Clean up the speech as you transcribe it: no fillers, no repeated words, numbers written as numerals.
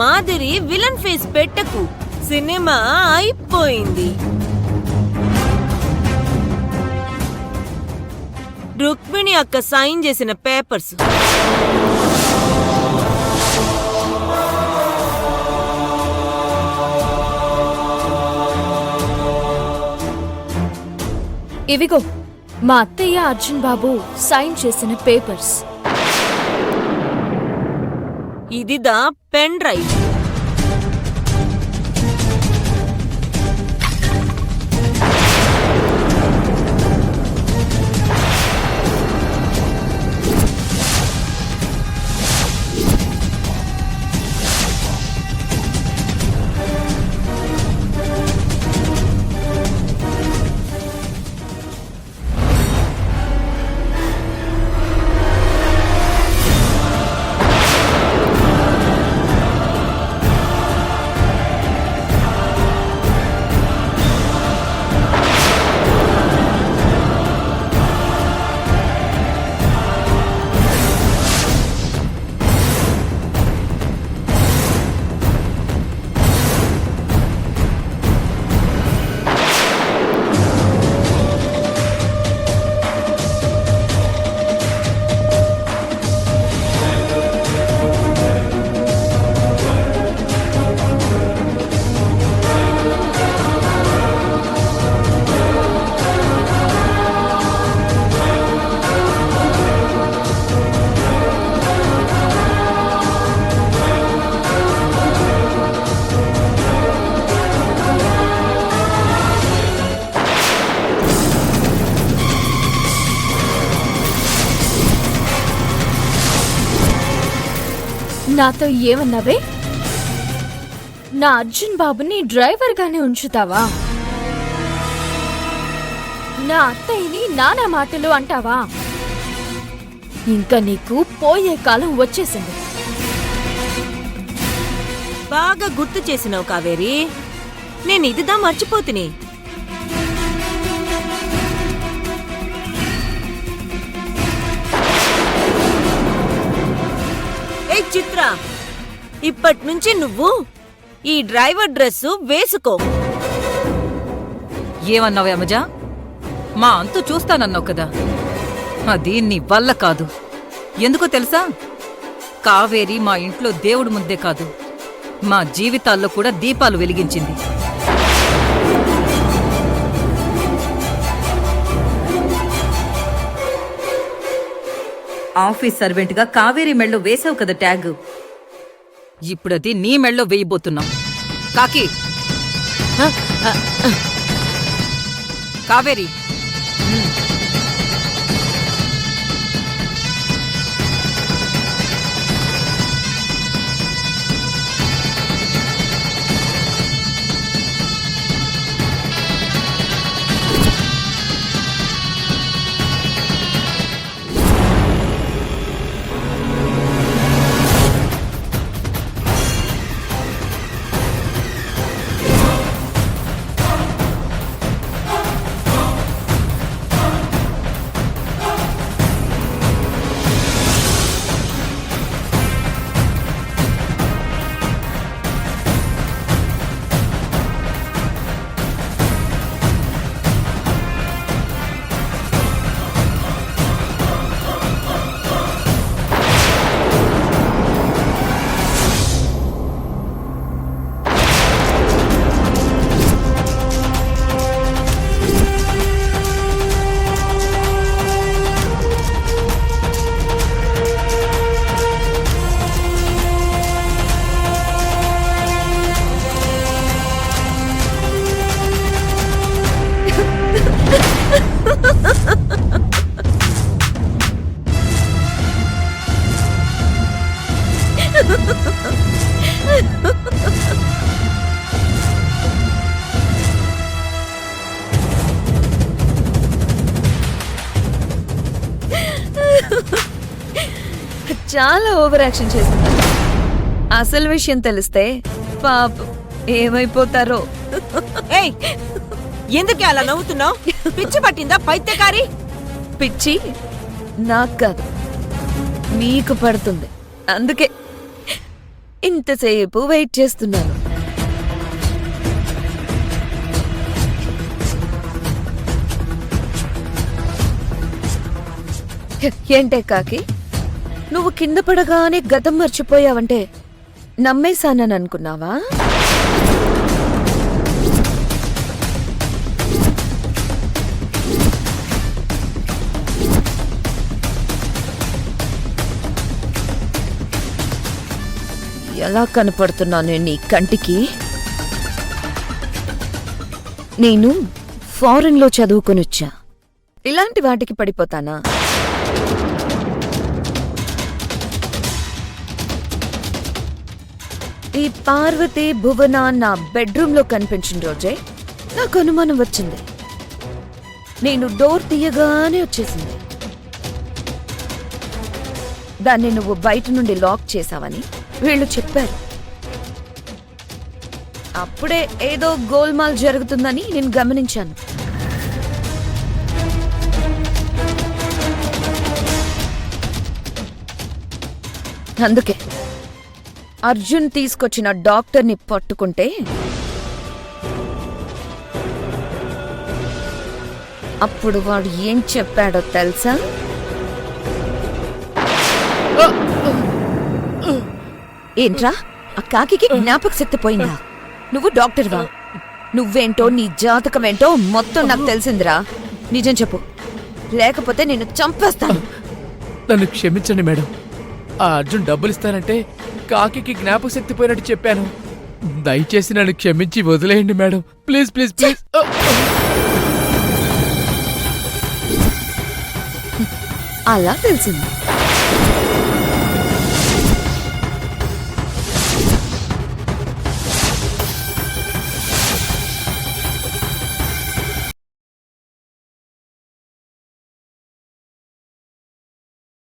మాదిరి villain face పెట్టకు, cinema అయిపోయింది. రుక్మిణి అక్క సైన్ చేసిన పేపర్స్. ఇవిగో మా అత్తయ్య అర్జున్ బాబు సైన్ చేసిన పేపర్స్. ఇదిదా పెన్ డ్రైవ్. నాతో ఏమన్నావే? నా అర్జున్ బాబుని డ్రైవర్ గానే ఉంచుతావా? నా అత్తయ్యని నానా మాటలు అంటావా? ఇంకా నీకు పోయే కాలం వచ్చేసింది. బాగా గుర్తు చేసినావు కావేరి, నేను ఇదిదా మర్చిపోతిని. ఏ చిత్ర, ఇప్పట్నుంచి నువ్వు ఈ డ్రైవర్ డ్రెస్సు వేసుకో. ఏమన్నావు యమజ? మా అంతు చూస్తానన్నావు కదా, అది నీ వల్ల కాదు. ఎందుకో తెలుసా? కావేరి మా ఇంట్లో దేవుడి ముందే కాదు, మా జీవితాల్లో కూడా దీపాలు వెలిగించింది. ఆఫీస్ సర్వెంట్గా కావేరి మెళ్ళో వేసావు కదా ట్యాగ్, ఇప్పుడది నీ మెళ్ళో వేయబోతున్నాం. కాకి కావేరి, చాలా ఓవర్ యాక్షన్ చేసింది. అసలు విషయం తెలిస్తే పాపం ఏమైపోతారో. ఏయ్, ఎందుకే అలా నవ్వుతున్నావు? పిచ్చి పట్టిందా పైత్యకారి? పిచ్చి నాకు కాదు, మీకు పడుతుంది. అందుకే ఇంతసేపు వెయిట్ చేస్తున్నాను. ఏంటే కాకి, నువ్వు కింద పడగానే గతం మర్చిపోయావంటే నమ్మేశానని అనుకున్నావా? ఎలా కనపడుతున్నాను నీ కంటికి? నేను ఫారెన్లో చదువుకొనొచ్చా. ఇలాంటి వాటికి పడిపోతానా? ఈ పార్వతి భువన నా బెడ్రూమ్లో కనిపించిన రోజే నాకు అనుమానం వచ్చింది. నేను డోర్ తీయగానే వచ్చేసింది. దాన్ని నువ్వు బయట నుండి లాక్ చేశావని వీళ్ళు చెప్పారు. అప్పుడే ఏదో గోల్మాల్ జరుగుతుందని నేను గమనించాను. అందుకే అర్జున్ తీసుకొచ్చిన డాక్టర్ని పట్టుకుంటే అప్పుడు వాడు ఏం చెప్పాడో తెలుసా? ఏంట్రా, ఆ కాకి జ్ఞాపక శక్తి పోయిందా? నువ్వు డాక్టర్వా? నువ్వేంటో నీ జాతకమేంటో మొత్తం నాకు తెలిసిందిరా. నిజం చెప్పు, లేకపోతే నేను చంపేస్తాను. నన్ను క్షమించండి మేడం. ఆ అర్జున్ డబ్బులు ఇస్తానంటే కాకి జ్ఞాపక శక్తి పోయినట్టు చెప్పాను. దయచేసి నన్ను క్షమించి వదిలేయండి మేడం. Please please please. అలా తెలిసింది.